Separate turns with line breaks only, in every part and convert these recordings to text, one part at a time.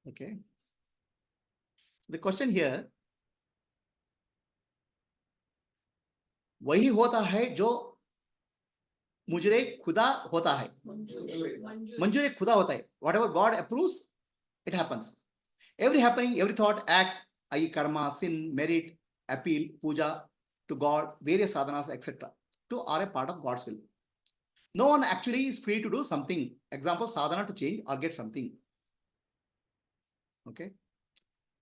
Okay. The question here, वही होता है जो मुजरे खुदा होता है, मंजूर खुदा होता है. Whatever God approves, it happens. Every happening, every thought, act, i.e. karma, sin, merit, appeal, puja to God, various sadhanas, etc. to are a part of God's will. No one actually is free to do something. Example, sadhana to change or get something. Okay.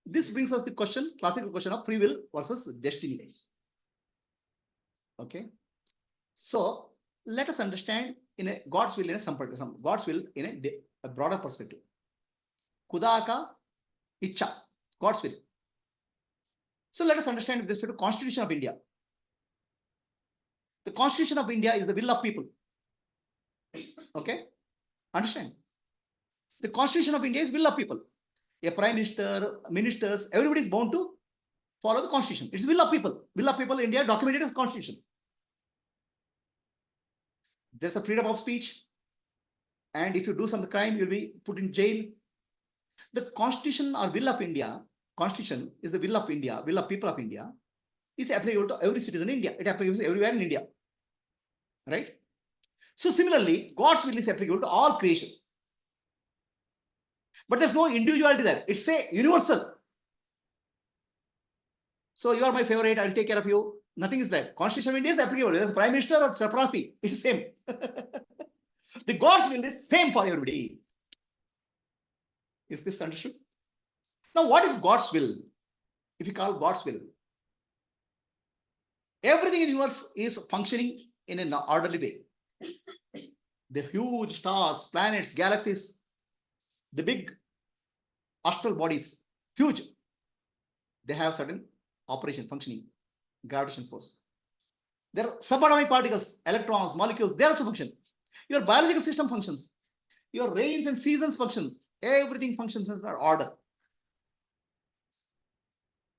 This brings us the question, classical question of free will versus destiny. Okay. So let us understand in a God's will in a God's will in a broader perspective. Khuda ka ichha, God's will. So let us understand with respect to Constitution of India. The Constitution of India is the will of people. Okay, understand? The Constitution of India is will of people. A prime minister, ministers, everybody is bound to follow the Constitution. It's will of people. Will of people in India documented as Constitution. There's a freedom of speech, and if you do some crime, you'll be put in jail. The Constitution or will of India, Constitution is the will of India, will of people of India, is applicable to every citizen in India. It applies everywhere in India. Right? So similarly, God's will is applicable to all creation. But there's no individuality there. It's a universal. So you are my favorite, I'll take care of you. Nothing is there. Constitution of India is applicable. There's Prime Minister or Chaprasi. It's same. The God's will is same for everybody. Is this understood? Now, what is God's will? If you call God's will, everything in the universe is functioning in an orderly way. The huge stars, planets, galaxies, the big astral bodies, huge. They have certain operation, functioning, gravitational force. There are subatomic particles, electrons, molecules, they also function. Your biological system functions. Your rains and seasons function. Everything functions in order.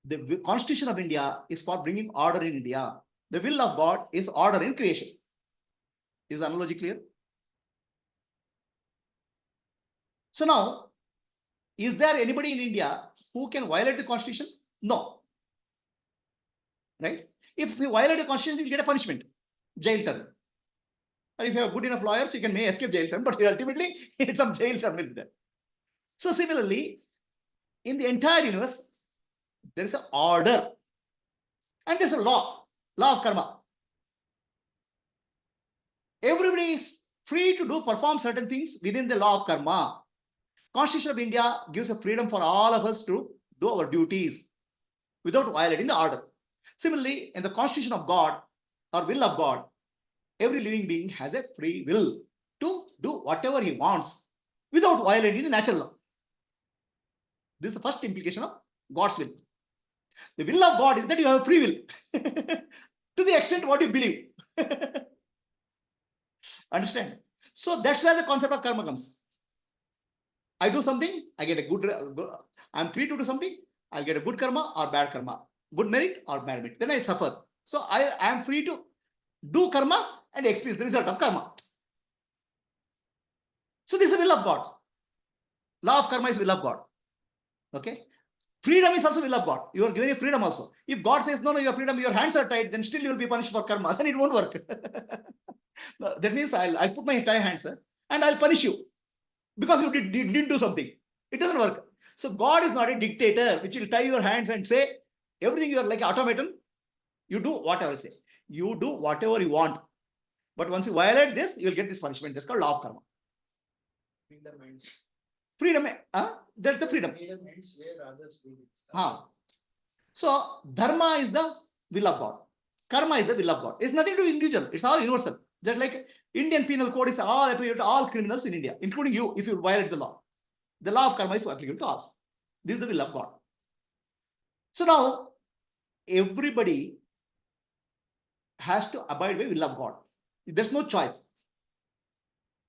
The Constitution of India is for bringing order in India. The will of God is order in creation. Is the analogy clear? So now, is there anybody in India who can violate the Constitution? No. Right? If you violate the Constitution, you get a punishment, jail term. Or if you have good enough lawyers, you can may escape jail term, but ultimately, it's some jail term will be there. So similarly, in the entire universe, there is an order. And there's a law of karma. Everybody is free to perform certain things within the law of karma. Constitution of India gives a freedom for all of us to do our duties without violating the order. Similarly, in the Constitution of God or will of God, every living being has a free will to do whatever he wants without violating the natural law. This is the first implication of God's will. The will of God is that you have free will to the extent what you believe. Understand? So that's where the concept of karma comes. I do something, I get a good, I'm free to do something, I'll get a good karma or bad karma, good merit or bad merit. Then I suffer. So I am free to do karma and experience the result of karma. So this is the will of God. Law of karma is will of God. Okay. Freedom is also will of God. You are given a freedom also. If God says, no, your freedom, your hands are tied, then still you will be punished for karma. Then it won't work. That means I'll put my entire hands and I'll punish you because you didn't do something. It doesn't work. So God is not a dictator which will tie your hands and say, everything you are like automaton. You do whatever I say. You do whatever you want. But once you violate this, you will get this punishment. That's called law of karma. Freedom. That's the freedom. So dharma is the will of God. Karma is the will of God. It's nothing to do individual. It's all universal. Just like Indian penal code is all applicable to all criminals in India, including you if you violate the law. The law of karma is applicable to all. This is the will of God. So now everybody has to abide by will of God. There's no choice.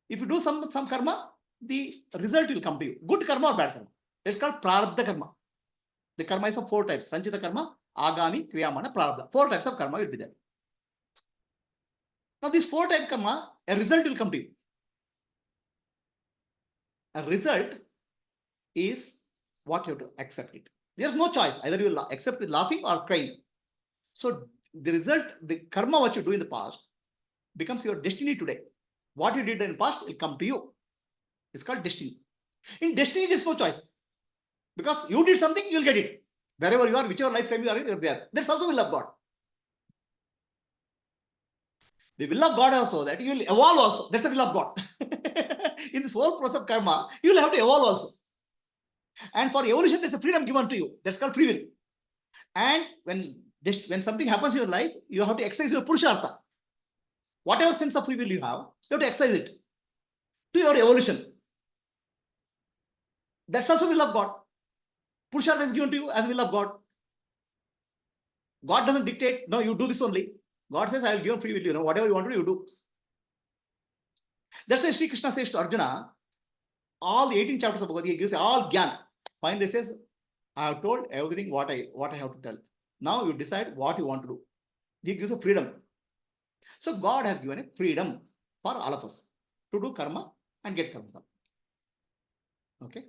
If you do some karma, the result will come to you. Good karma or bad karma. It's called prarabdha karma. The karma is of 4 types. Sanchita karma, agami, kriyamana, prarabdha. 4 types of karma will be there. Now this 4 type karma, a result will come to you. A result is what you have to accept it. There's no choice. Either you will accept it laughing or crying. So the result, the karma what you do in the past becomes your destiny today. What you did in the past will come to you. It's called destiny. In destiny, there's no choice. Because you did something, you'll get it. Wherever you are, whichever lifetime you are, you're there. That's also will of God. The will of God also that you will evolve also. That's the will of God. In this whole process of karma, you will have to evolve also. And for evolution, there's a freedom given to you. That's called free will. And when something happens in your life, you have to exercise your purushartha. Whatever sense of free will you have to exercise it to your evolution. That's also will of God. Purushartha is given to you as will of God. God doesn't dictate, no, you do this only. God says, I will give free will, whatever you want to do, you do. That's why Sri Krishna says to Arjuna, all the 18 chapters of Bhagavad Gita gives all gyan. Finally says, I have told everything what I have to tell. Now you decide what you want to do. He gives a freedom. So God has given a freedom for all of us to do karma and get karma. Okay?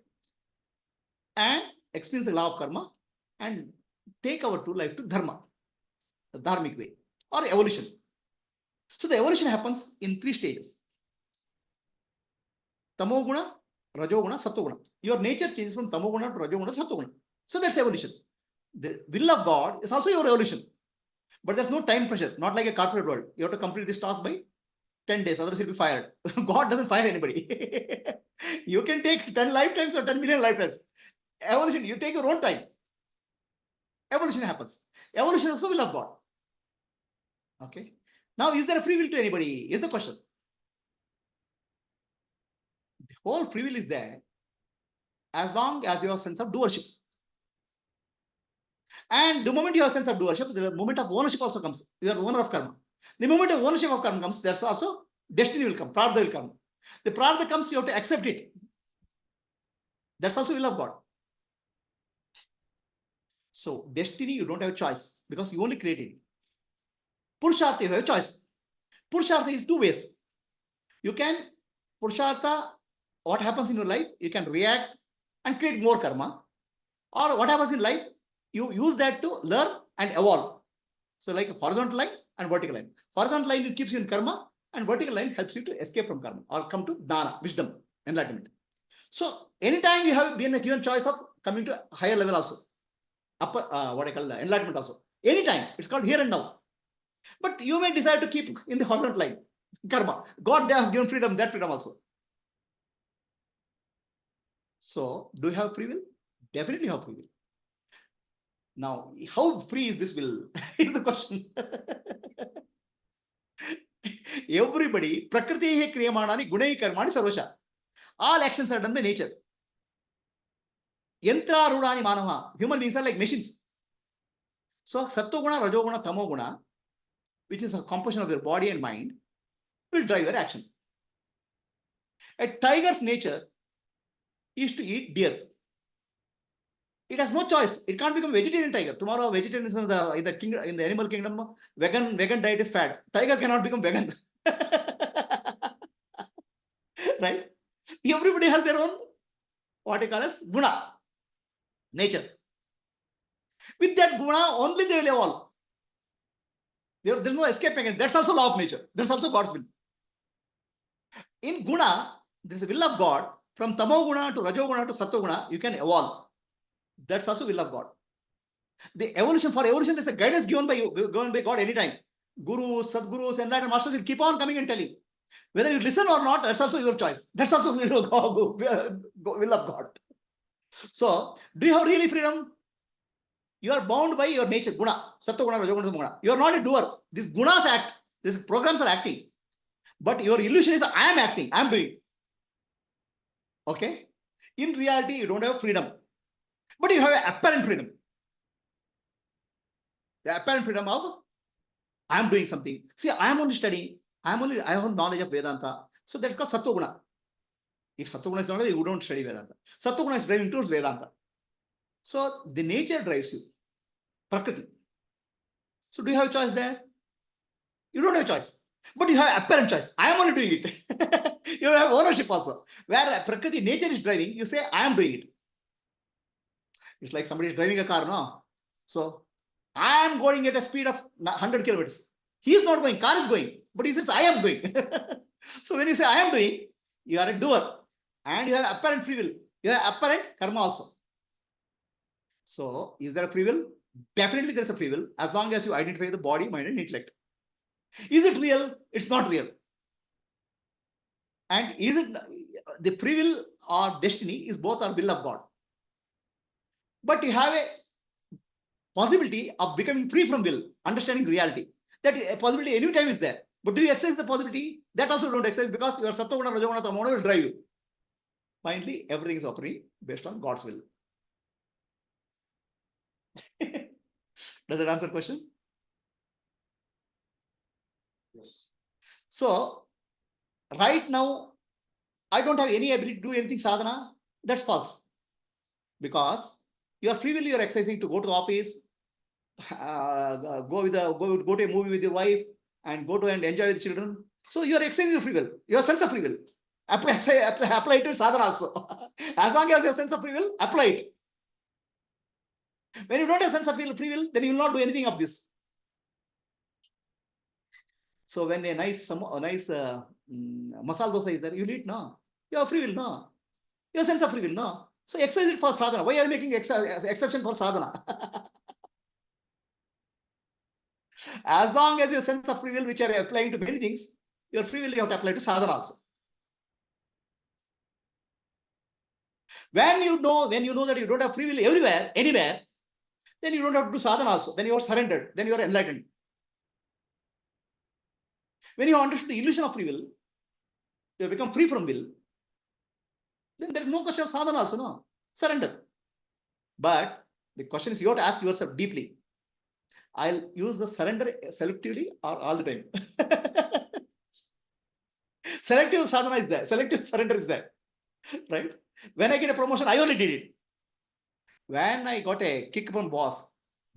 And experience the law of karma and take our true life to dharma, the dharmic way, or evolution. So the evolution happens in 3 stages. Tamoguna, Rajoguna, Sattoguna. Your nature changes from Tamoguna to Rajoguna to Sattoguna. So that's evolution. The will of God is also your evolution. But there's no time pressure, not like a corporate world. You have to complete this task by 10 days, otherwise you'll be fired. God doesn't fire anybody. You can take 10 lifetimes or 10 million lifetimes. Evolution, you take your own time. Evolution happens. Evolution also will of God. Okay. Now, is there a free will to anybody? Is the question. The whole free will is there as long as you have a sense of doership. And the moment you have a sense of doership, the moment of ownership also comes. You are the owner of karma. The moment of ownership of karma comes, there's also destiny will come. Prarabdha will come. The prarabdha comes, you have to accept it. That's also will of God. So destiny, you don't have a choice because you only created it. Purushartha, you have a choice. Purushartha is 2 ways. You can Purushartha, what happens in your life, you can react and create more karma. Or what happens in life, you use that to learn and evolve. So like a horizontal line and vertical line. Horizontal line, it keeps you in karma, and vertical line helps you to escape from karma or come to dana, wisdom, enlightenment. So anytime you have been given choice of coming to a higher level also, upper, what I call enlightenment also. Anytime, it's called here and now. But you may decide to keep in the horizontal line, karma. God has given freedom, that freedom also. So, do you have free will? Definitely have free will. Now, how free is this will? Is the question. Everybody, prakriti kriyamanani gunai karmani sarvasha. All actions are done by nature. Yantra rudani manava. Human beings are like machines. So, sattoguna, rajoguna, tamoguna, which is a composition of your body and mind, will drive your action. A tiger's nature is to eat deer. It has no choice. It can't become vegetarian tiger. Tomorrow, vegetarianism in the animal kingdom, vegan diet is fad. Tiger cannot become vegan. Right? Everybody has their own, what you call as guna, nature. With that guna, only they will evolve. There's no escaping it. That's also law of nature. That's also God's will. In guna, there's a will of God. From tamo guna to rajo guna to sattva guna, you can evolve. That's also will of God. The evolution, for evolution, there's a guidance given by God anytime. Gurus, Sadgurus, enlightened masters will keep on coming and telling. Whether you listen or not, that's also your choice. That's also will of God. So, do you have really freedom? You are bound by your nature, guna, sattva guna, rajo guna, guna. You are not a doer. These gunas act. These programs are acting. But your illusion is, I am acting, I am doing. Okay? In reality, you don't have freedom. But you have an apparent freedom. The apparent freedom of, I am doing something. See, I am only studying. I have knowledge of Vedanta. So that's called sattva guna. If sattva guna is not there, you don't study Vedanta. Sattva guna is driving towards Vedanta. So the nature drives you. Prakriti. So do you have a choice there? You don't have a choice. But you have apparent choice. I am only doing it. You have ownership also. Where Prakriti, nature is driving, you say, I am doing it. It's like somebody is driving a car, no? So I am going at a speed of 100 kilometers. He is not going, car is going, but he says, I am doing. So when you say I am doing, you are a doer and you have apparent free will. You have apparent karma also. So is there a free will? Definitely there's a free will as long as you identify the body, mind, and intellect. Is it real? It's not real. And is it the free will or destiny is both our will of God. But you have a possibility of becoming free from will, understanding reality. That possibility any time is there. But do you exercise the possibility? That also don't exercise because your Sattva-guna, Rajoguna, Tamoguna will drive you. Finally, everything is operating based on God's will. Does that answer the question? Yes. So, right now, I don't have any ability to do anything sadhana. That's false. Because you are free will, you are exercising to go to the office, go to a movie with your wife, and go to and enjoy with children. So you are exercising your free will, your sense of free will. Apply it to sadhana also. As long as your sense of free will, apply it. When you don't have sense of free will, then you will not do anything of this. So when a nice masala dosa is there, you eat, no? You have free will, no? Your sense of free will, no? So exercise it for sadhana. Why are you making exception for sadhana? As long as your sense of free will, which are applying to many things, your free will you have to apply to sadhana also. When you know that you don't have free will everywhere, anywhere, then you don't have to do sadhana also. Then you are surrendered. Then you are enlightened. When you understand the illusion of free will, you have become free from will. Then there is no question of sadhana also, no? Surrender. But the question is you have to ask yourself deeply. I'll use the surrender selectively or all the time. Selective sadhana is there. Selective surrender is there. Right? When I get a promotion, I only did it. When I got a kick from boss,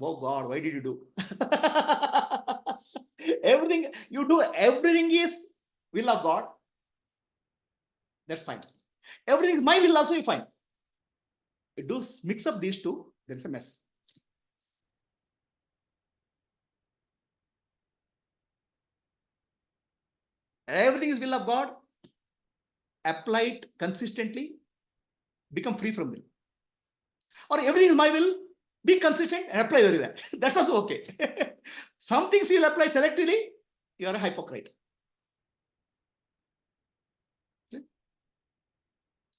oh God, why did you do? Everything you do, everything is will of God. That's fine. Everything is my will also, you fine. You do mix up these two, that's a mess. Everything is will of God. Apply it consistently, become free from will. Or everything is my will, be consistent and apply very well. That's also okay. Some things you'll apply selectively, you are a hypocrite.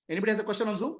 Anybody has a question on Zoom?